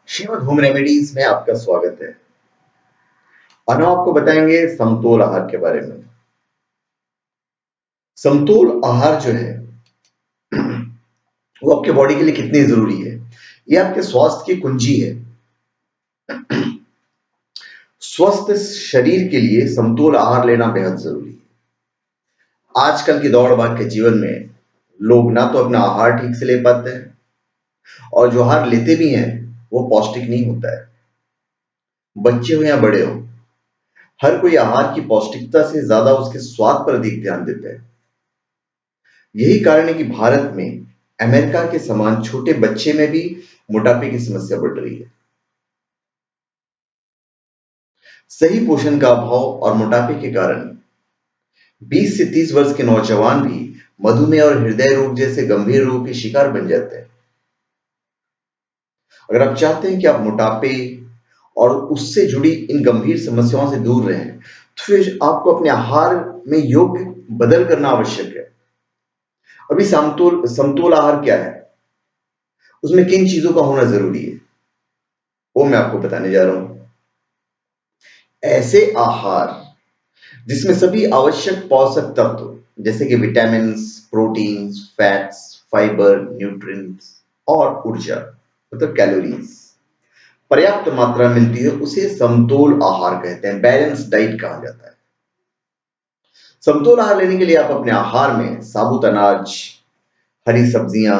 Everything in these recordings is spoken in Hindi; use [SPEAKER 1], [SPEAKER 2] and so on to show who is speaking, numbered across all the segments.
[SPEAKER 1] श्रीमद होम रेमेडीज में आपका स्वागत है। और हम आपको बताएंगे समतोल आहार के बारे में। समतोल आहार जो है वो आपके बॉडी के लिए कितनी जरूरी है, ये आपके स्वास्थ्य की कुंजी है। स्वस्थ शरीर के लिए समतोल आहार लेना बेहद जरूरी है। आजकल की दौड़ भाग के जीवन में लोग ना तो अपना आहार ठीक से ले पाते हैं, और जो आहार लेते भी हैं वो पौष्टिक नहीं होता है। बच्चे हो या बड़े हो, हर कोई आहार की पौष्टिकता से ज्यादा उसके स्वाद पर अधिक ध्यान देता है। यही कारण है कि भारत में अमेरिका के समान छोटे बच्चे में भी मोटापे की समस्या बढ़ रही है। सही पोषण का अभाव और मोटापे के कारण 20 से 30 वर्ष के नौजवान भी मधुमेह और हृदय रोग जैसे गंभीर रोगों के शिकार बन जाते हैं। अगर आप चाहते हैं कि आप मोटापे और उससे जुड़ी इन गंभीर समस्याओं से दूर रहें, तो फिर आपको अपने आहार में योग्य बदल करना आवश्यक है। अभी समतोल समतोल आहार क्या है, उसमें किन चीजों का होना जरूरी है, वो मैं आपको बताने जा रहा हूं। ऐसे आहार जिसमें सभी आवश्यक पोषक तत्व जैसे कि vitamins, proteins, fats, fibre, nutrients और ऊर्जा मतलब कैलोरीज पर्याप्त मात्रा में मिलती है, उसे समतोल आहार कहते हैं, बैलेंस डाइट कहा जाता है। समतोल आहार लेने के लिए आप अपने आहार में साबुत अनाज, हरी सब्जियां,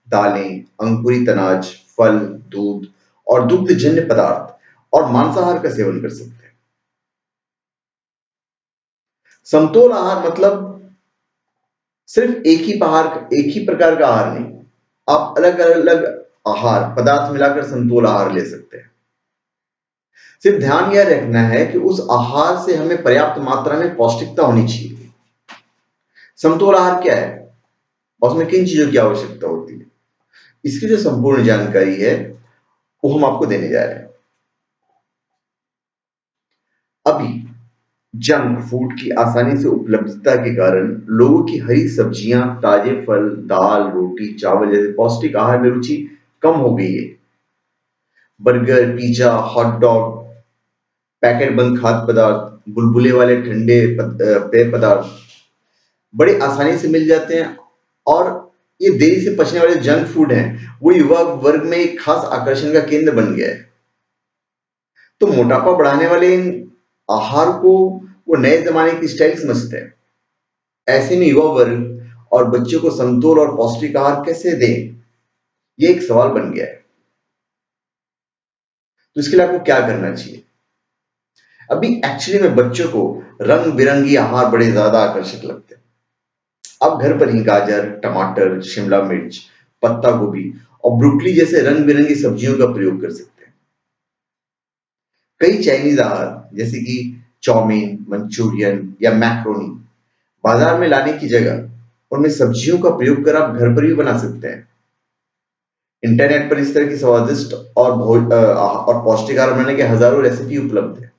[SPEAKER 1] दालें, अंकुरित अनाज, फल, दूध और दुग्धजन्य पदार्थ और मांसाहार का सेवन कर सकते हैं। समतोल आहार मतलब सिर्फ एक ही प्रकार का आहार नहीं, आप अलग अलग आहार पदार्थ मिलाकर समतोल आहार ले सकते हैं। सिर्फ ध्यान यह रखना है कि उस आहार से हमें पर्याप्त मात्रा में पौष्टिकता होनी चाहिए। समतोल आहार क्या है और उसमें किन चीजों की आवश्यकता होती है, इसकी जो संपूर्ण जानकारी है वो हम आपको देने जा रहे हैं। अभी जंक फूड की आसानी से उपलब्धता के कारण लोगों की हरी सब्जियां, ताजे फल, दाल, रोटी, चावल जैसे पौष्टिक आहार में रुचि कम हो गई है। Burger, pizza, hot dog, packet बंद खाद्य पदार्थ, बुलबुले वाले ठंडे पेय पदार्थ बड़े आसानी से मिल जाते हैं, और ये देरी से पचने वाले जंक फूड हैं वो युवा वर्ग में एक खास आकर्षण का केंद्र बन गया है। तो मोटापा बढ़ाने वाले इन आहार को वो नए जमाने की स्टाइल समझते हैं। ऐसे में युवा वर्ग और बच्चों को समतोल और पौष्टिक आहार कैसे दें, ये एक सवाल बन गया है। तो इसके लिए आपको क्या करना चाहिए? अभी एक्चुअली में बच्चों को रंग बिरंगी आहार बड़े ज्यादा आकर्षक लगते हैं। आप घर पर ही गाजर, टमाटर, शिमला मिर्च, पत्ता गोभी और ब्रोकली जैसे रंग बिरंगी सब्जियों का प्रयोग कर सकते हैं। कई चाइनीज आहार जैसे कि चाउमीन, मंचूरियन या मैक्रोनी बाजार में लाने की जगह उनमें सब्जियों का प्रयोग कर आप घर पर भी बना सकते हैं। इंटरनेट पर इस तरह की स्वादिष्ट और पौष्टिक आहार बनाने के हजारों रेसिपी उपलब्ध है।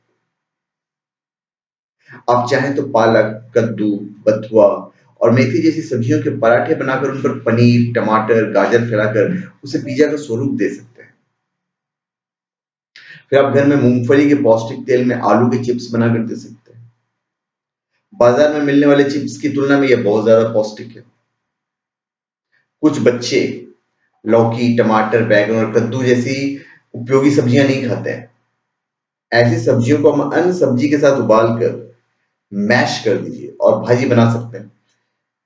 [SPEAKER 1] आप चाहें तो पालक, कद्दू, बथुआ और मेथी जैसी सब्जियों के पराठे बनाकर उन पर पनीर, टमाटर, गाजर फैलाकर उसे पिज्जा का स्वरूप दे सकते हैं। फिर आप घर में मूंगफली के पौष्टिक तेल में आलू के चिप्स बनाकर दे सकते हैं। बाजार में मिलने वाले चिप्स की तुलना में यह बहुत ज्यादा पौष्टिक है। कुछ बच्चे लौकी, टमाटर, बैंगन और कद्दू जैसी उपयोगी सब्जियां नहीं खाते हैं। ऐसी सब्जियों को हम अन्य सब्जी के साथ उबाल कर मैश कर दीजिए और भाजी बना सकते हैं।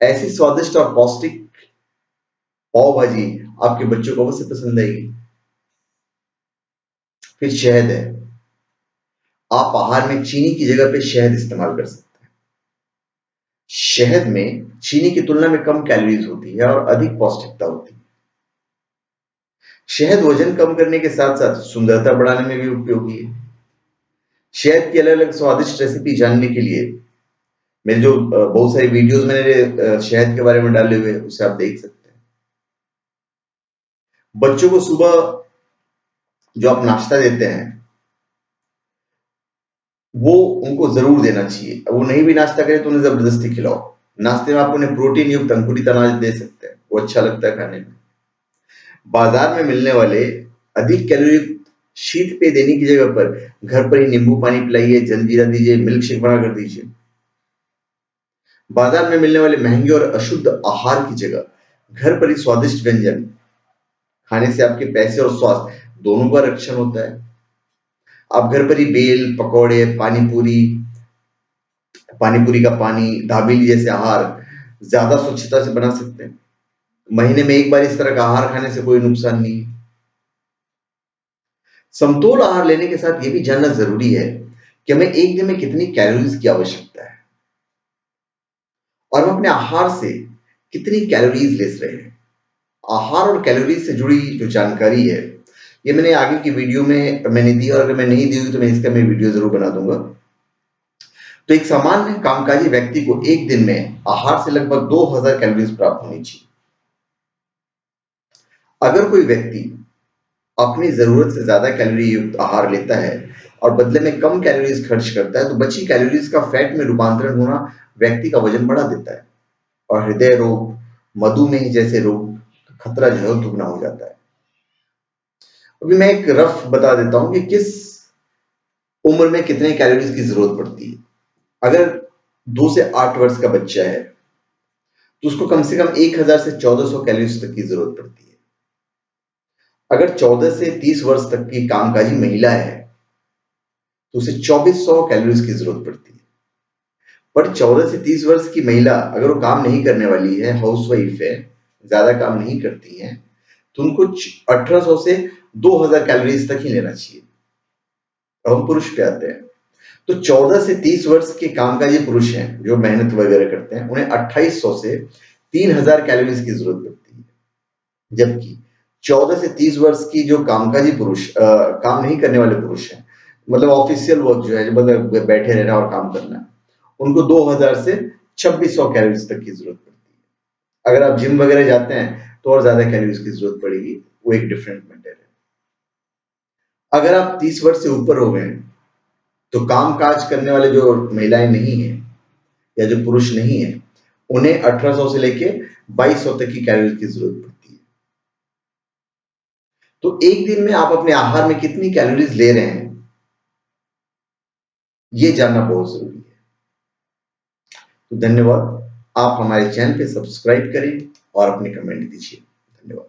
[SPEAKER 1] ऐसी स्वादिष्ट और पौष्टिक पाव भाजी आपके बच्चों को अवश्य पसंद आएगी। फिर शहद है, आप आहार में चीनी की जगह पे शहद इस्तेमाल कर सकते हैं। शहद में चीनी की तुलना में कम कैलोरीज होती है और अधिक पौष्टिकता होती है। शहद वजन कम करने के साथ साथ सुंदरता बढ़ाने में भी उपयोगी है। शहद की अलग अलग स्वादिष्ट रेसिपी जानने के लिए मेरे जो बहुत सारी वीडियोस मैंने शहद के बारे में डाले हुए हैं, उसे आप देख सकते हैं। बच्चों को सुबह जो आप नाश्ता देते हैं वो उनको जरूर देना चाहिए। वो नहीं भी नाश्ता करें तो उन्हें जबरदस्ती खिलाओ। नाश्ते में आप उन्हें प्रोटीन युक्त अंकुरित अनाज दे सकते हैं, वो अच्छा लगता है खाने में। बाजार में मिलने वाले अधिक कैलोरी शीत पेय देने की जगह पर घर पर ही नींबू पानी पिलाइए, जलजीरा दीजिए, मिल्क शेक बनाकर दीजिए। बाजार में मिलने वाले महंगे और अशुद्ध आहार की जगह घर पर ही स्वादिष्ट व्यंजन खाने से आपके पैसे और स्वास्थ्य दोनों का रक्षण होता है। आप घर पर ही बेल, पकौड़े, पानी पूरी का पानी, दाबेली जैसे आहार ज्यादा स्वच्छता से बना सकते हैं। महीने में एक बार इस तरह का आहार खाने से कोई नुकसान नहीं है। समतोल आहार लेने के साथ ये भी जानना जरूरी है कि हमें एक दिन में कितनी कैलोरीज की आवश्यकता है और हम अपने आहार से कितनी कैलोरीज ले रहे हैं। आहार और कैलोरीज से जुड़ी जो जानकारी है, ये मैंने आगे की वीडियो में मैंने दी, और अगर मैं नहीं दी हुई तो मैं इसका मैं वीडियो जरूर बना दूंगा। तो एक सामान्य कामकाजी व्यक्ति को एक दिन में आहार से लगभग 2000 कैलोरीज प्राप्त होनी चाहिए। अगर कोई व्यक्ति अपनी जरूरत से ज्यादा कैलोरी युक्त आहार लेता है और बदले में कम कैलोरीज खर्च करता है, तो बची कैलोरीज का फैट में रूपांतरण होना व्यक्ति का वजन बढ़ा देता है और हृदय रोग, मधुमेह जैसे रोग का खतरा जो है दुगना हो जाता है। अभी मैं एक रफ बता देता हूं कि किस उम्र में कितने कैलोरीज की जरूरत पड़ती है। अगर 2 से 8 वर्ष का बच्चा है तो उसको कम से कम 1000 से 1400 कैलोरीज तक की जरूरत पड़ती है। अगर 14 से 30 वर्ष तक की कामकाजी महिला है तो उसे 2400 कैलोरीज की जरूरत पड़ती है। पर 14 से 30 वर्ष की महिला अगर वो काम नहीं करने वाली है, हाउसवाइफ है, ज्यादा काम नहीं करती है, तो उनको 1800 से 2000 कैलोरीज तक ही लेना चाहिए। अब हम पुरुष पे आते हैं। तो 14 से 30 वर्ष के कामकाजी पुरुष हैं जो मेहनत वगैरह करते हैं, उन्हें 2800 से 3000 कैलोरीज की जरूरत पड़ती है। जबकि 14 से 30 वर्ष की जो कामकाजी पुरुष काम नहीं करने वाले पुरुष हैं, मतलब ऑफिशियल वर्क जो है, मतलब बैठे रहना और काम करना, उनको 2000 से 2600 कैलोरीज तक की जरूरत पड़ती है। अगर आप जिम वगैरह जाते हैं तो और ज्यादा कैलोरीज की जरूरत पड़ेगी, वो एक डिफरेंट मैटर है। अगर आप 30 वर्ष से ऊपर हो गए तो काम काज करने वाले जो महिलाएं नहीं है या जो पुरुष नहीं है, उन्हें 1800 से लेके 2200 तक की कैलोरीज की जरूरत पड़ती है। तो एक दिन में आप अपने आहार में कितनी कैलोरीज ले रहे हैं, ये जानना बहुत जरूरी है। तो धन्यवाद। आप हमारे चैनल पे सब्सक्राइब करें और अपने कमेंट दीजिए। धन्यवाद।